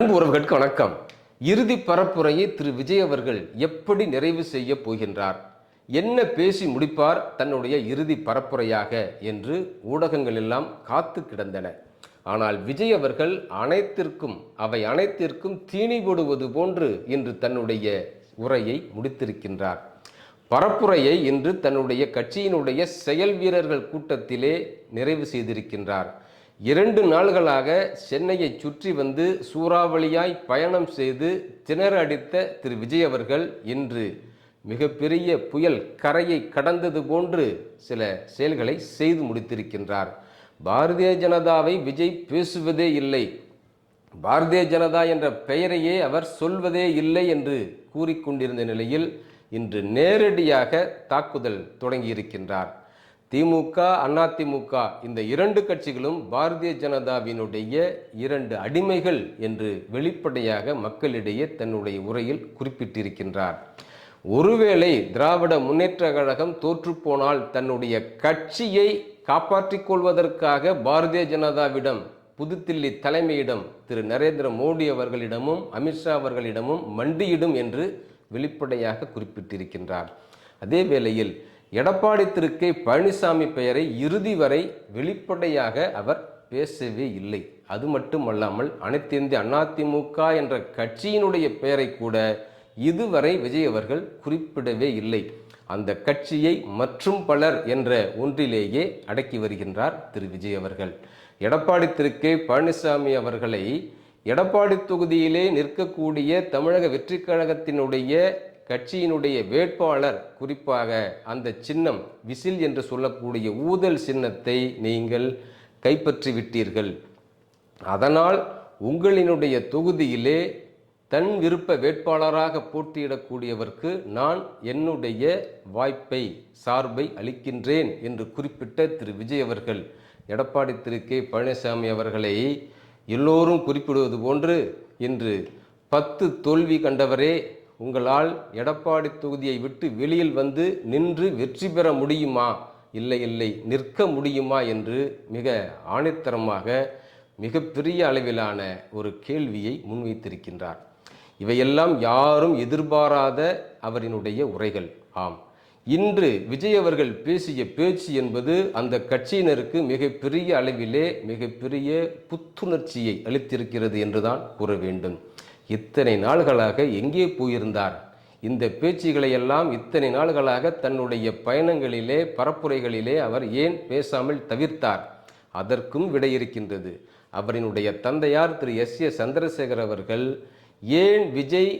அன்பு உறவுகளுக்கு வணக்கம். இறுதி பரப்புரையை திரு விஜய் அவர்கள் எப்படி நிறைவு செய்ய போகின்றார், என்ன பேசி முடிப்பார் தன்னுடைய இறுதி பரப்புரையாக என்று ஊடகங்கள் எல்லாம் காத்து கிடந்தன. ஆனால் விஜய் அவர்கள் அவை அனைத்திற்கும் தீனி போடுவது போன்று இன்று தன்னுடைய உரையை முடித்திருக்கின்றார். பரப்புரையை இன்று தன்னுடைய கட்சியினுடைய செயல் வீரர்கள் கூட்டத்திலே நிறைவு செய்திருக்கின்றார். 2 நாள்களாக சென்னையை சுற்றி வந்து சூறாவளியாய் பயணம் செய்து திணற அடித்த திரு விஜய் அவர்கள் இன்று மிகப்பெரிய புயல் கரையை கடந்தது போன்று சில செயல்களை செய்து முடித்திருக்கின்றார். பாரதிய ஜனதாவை விஜய் பேசுவதே இல்லை, பாரதிய ஜனதா என்ற பெயரையே அவர் சொல்வதே இல்லை என்று கூறிக்கொண்டிருந்த நிலையில் இன்று நேரடியாக தாக்குதல் தொடங்கியிருக்கின்றார். திமுக, அதிமுக இந்த 2 கட்சிகளும் பாரதிய ஜனதாவினுடைய 2 அடிமைகள் என்று வெளிப்படையாக மக்களிடையே தன்னுடைய உரையில் குறிப்பிட்டிருக்கின்றார். ஒருவேளை திராவிட முன்னேற்ற கழகம் தோற்றுப்போனால் தன்னுடைய கட்சியை காப்பாற்றிக் கொள்வதற்காக பாரதிய ஜனதாவிடம், புதுதில்லி தலைமையிடம், திரு நரேந்திர மோடி அவர்களிடமும் அமித்ஷா அவர்களிடமும் மண்டியிடும் என்று வெளிப்படையாக குறிப்பிட்டிருக்கின்றார். அதே வேளையில் எடப்பாடி திரு கே பழனிசாமி பெயரை இறுதி வரை வெளிப்படையாக அவர் பேசவே இல்லை. அது மட்டுமல்லாமல் அனைத்து இந்திய அதிமுக என்ற கட்சியினுடைய பெயரை கூட இதுவரை விஜய் அவர்கள் குறிப்பிடவே இல்லை. அந்த கட்சியை மற்றும் பலர் என்ற ஒன்றிலேயே அடக்கி வருகின்றார் திரு விஜய் அவர்கள். எடப்பாடி திரு கே பழனிசாமி அவர்களை எடப்பாடி தொகுதியிலே நிற்கக்கூடிய தமிழக வெற்றி கழகத்தினுடைய கட்சியினுடைய வேட்பாளர், குறிப்பாக அந்த சின்னம் விசில் என்று சொல்லக்கூடிய ஊதல் சின்னத்தை நீங்கள் கைப்பற்றி விட்டீர்கள். அதனால் உங்களினுடைய தொகுதியிலே தன் விருப்ப வேட்பாளராக போட்டியிடக்கூடியவருக்கு நான் என்னுடைய சார்பை அளிக்கின்றேன் என்று குறிப்பிட்ட திரு விஜய் அவர்கள் எடப்பாடி திரு கே பழனிசாமி அவர்களை எல்லோரும் குறிப்பிடுவது போன்று இன்று 10 தோல்வி கண்டவரே, உங்களால் எடப்பாடி தொகுதியை விட்டு வெளியில் வந்து நின்று வெற்றி பெற முடியுமா, இல்லை நிற்க முடியுமா என்று மிக ஆணித்தரமாக மிகப்பெரிய அளவிலான ஒரு கேள்வியை முன்வைத்திருக்கின்றார். இவையெல்லாம் யாரும் எதிர்பாராத அவரினுடைய உரைகள். ஆம், இன்று விஜய் அவர்கள் பேசிய பேச்சு என்பது அந்த கட்சியினருக்கு மிகப்பெரிய அளவிலே மிகப்பெரிய புத்துணர்ச்சியை அளித்திருக்கிறது என்றுதான் கூற வேண்டும். இத்தனை நாள்களாக எங்கே போயிருந்தார்? இந்த பேச்சுகளை எல்லாம் இத்தனை நாள்களாக தன்னுடைய பயணங்களிலே பரப்புரைகளிலே அவர் ஏன் பேசாமல் தவிர்த்தார்? அதற்கும் விடை இருக்கின்றது. அவரினுடைய தந்தையார் திரு S.A. சந்திரசேகர் அவர்கள் ஏன் விஜய்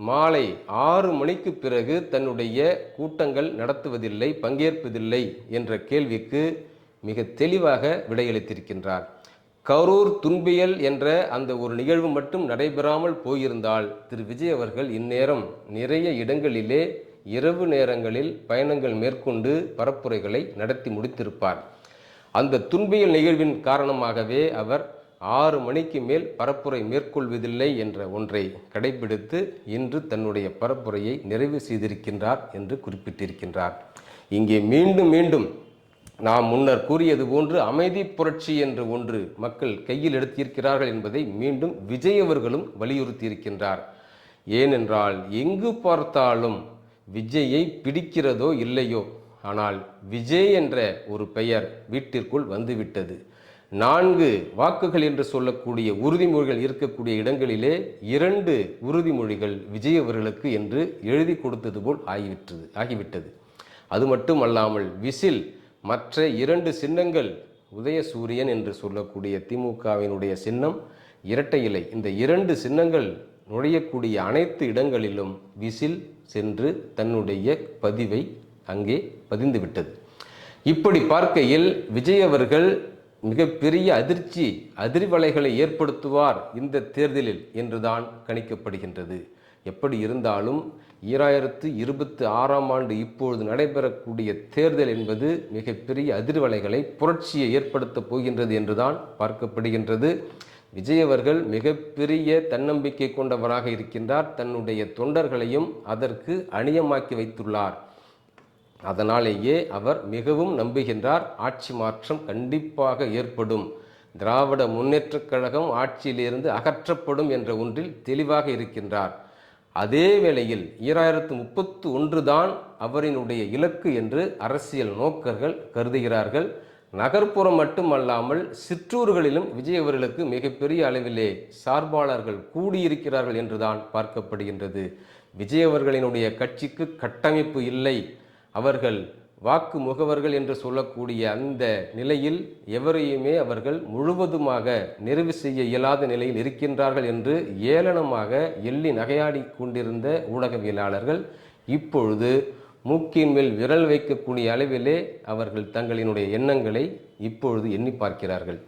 மாலை 6 மணிக்கு பிறகு தன்னுடைய கூட்டங்கள் நடத்துவதில்லை, பங்கேற்பதில்லை என்ற கேள்விக்கு மிக தெளிவாக விடையளித்திருக்கின்றார். கரூர் துன்பியல் என்ற அந்த ஒரு நிகழ்வு மட்டும் நடைபெறாமல் போயிருந்தால் திரு விஜய் அவர்கள் இந்நேரம் நிறைய இடங்களிலே இரவு நேரங்களில் பயணங்கள் மேற்கொண்டு பரப்புரைகளை நடத்தி முடித்திருப்பார். அந்த துன்பியல் நிகழ்வின் காரணமாகவே அவர் 6 மணிக்கு மேல் பரப்புரை மேற்கொள்வதில்லை என்ற ஒன்றை கடைபிடித்து இன்று தன்னுடைய பரப்புரையை நிறைவு செய்திருக்கின்றார் என்று குறிப்பிட்டிருக்கின்றார். இங்கே மீண்டும் நாம் முன்னர் கூறியது போன்று அமைதி புரட்சி என்று ஒன்று மக்கள் கையில் எடுத்திருக்கிறார்கள் என்பதை மீண்டும் விஜய் அவர்களும் வலியுறுத்தியிருக்கின்றார். ஏனென்றால் எங்கு பார்த்தாலும் விஜயை பிடிக்கிறதோ இல்லையோ, ஆனால் விஜய் என்ற ஒரு பெயர் வீட்டிற்குள் வந்துவிட்டது. 4 வாக்குகள் என்று சொல்லக்கூடிய உறுதிமொழிகள் இருக்கக்கூடிய இடங்களிலே 2 உறுதிமொழிகள் விஜய் அவர்களுக்கு என்று எழுதி கொடுத்தது போல் ஆகிவிட்டது. அது மட்டுமல்லாமல் விசில், மற்ற 2 சின்னங்கள், உதயசூரியன் என்று சொல்லக்கூடிய திமுகவினுடைய சின்னம், இரட்டை இலை, இந்த 2 சின்னங்கள் நுழையக்கூடிய அனைத்து இடங்களிலும் விசில் சென்று தன்னுடைய பதிவை அங்கே பதிந்துவிட்டது. இப்படி பார்க்கையில் விஜய் அவர்கள் மிகப்பெரிய அதிர்வலைகளை ஏற்படுத்துவார் இந்த தேர்தலில் என்றுதான் கணிக்கப்படுகின்றது. எப்படி இருந்தாலும் 2026ஆம் ஆண்டு இப்பொழுது நடைபெறக்கூடிய தேர்தல் என்பது மிகப்பெரிய அதிர்வலைகளை, புரட்சியை ஏற்படுத்தப் போகின்றது என்றுதான் பார்க்கப்படுகின்றது. விஜய் அவர்கள் மிகப்பெரிய தன்னம்பிக்கை கொண்டவராக இருக்கின்றார். தன்னுடைய தொண்டர்களையும் அதற்கு அணியமாக்கி வைத்துள்ளார். அதனாலேயே அவர் மிகவும் நம்புகின்றார், ஆட்சி மாற்றம் கண்டிப்பாக ஏற்படும், திராவிட முன்னேற்றக் கழகம் ஆட்சியிலிருந்து அகற்றப்படும் என்ற ஒன்றில் தெளிவாக இருக்கின்றார். அதே வேளையில் 2031 தான் அவரினுடைய இலக்கு என்று அரசியல் நோக்கர்கள் கருதுகிறார்கள். நகர்ப்புறம் மட்டுமல்லாமல் சிற்றூர்களிலும் விஜய் அவர்களுக்கு மிகப்பெரிய அளவிலே சார்பாளர்கள் கூடியிருக்கிறார்கள் என்றுதான் பார்க்கப்படுகின்றது. விஜய் அவர்களினுடைய கட்சிக்கு கட்டமைப்பு இல்லை, அவர்கள் வாக்கு முகவர்கள் என்று சொல்லக்கூடிய அந்த நிலையில் எவரையுமே அவர்கள் முழுவதுமாக நிறைவு செய்ய இயலாத நிலையில் இருக்கின்றார்கள் என்று ஏளனமாக எள்ளி நகையாடி கொண்டிருந்த ஊடகவியலாளர்கள் இப்பொழுது மூக்கின் மேல் விரல் வைக்கக்கூடிய அளவிலே அவர்கள் தங்களினுடைய எண்ணங்களை இப்பொழுது எண்ணி பார்க்கிறார்கள்.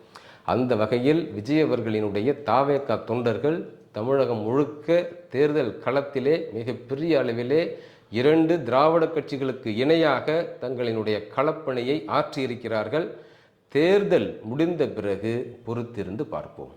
அந்த வகையில் விஜய் அவர்களினுடைய தாவேகா தொண்டர்கள் தமிழகம் முழுக்க தேர்தல் களத்திலே மிகப்பெரிய அளவிலே 2 திராவிட கட்சிகளுக்கு இணையாக தங்களினுடைய களப்பணியை ஆற்றியிருக்கிறார்கள். தேர்தல் முடிந்த பிறகு பொறுத்திருந்து பார்ப்போம்.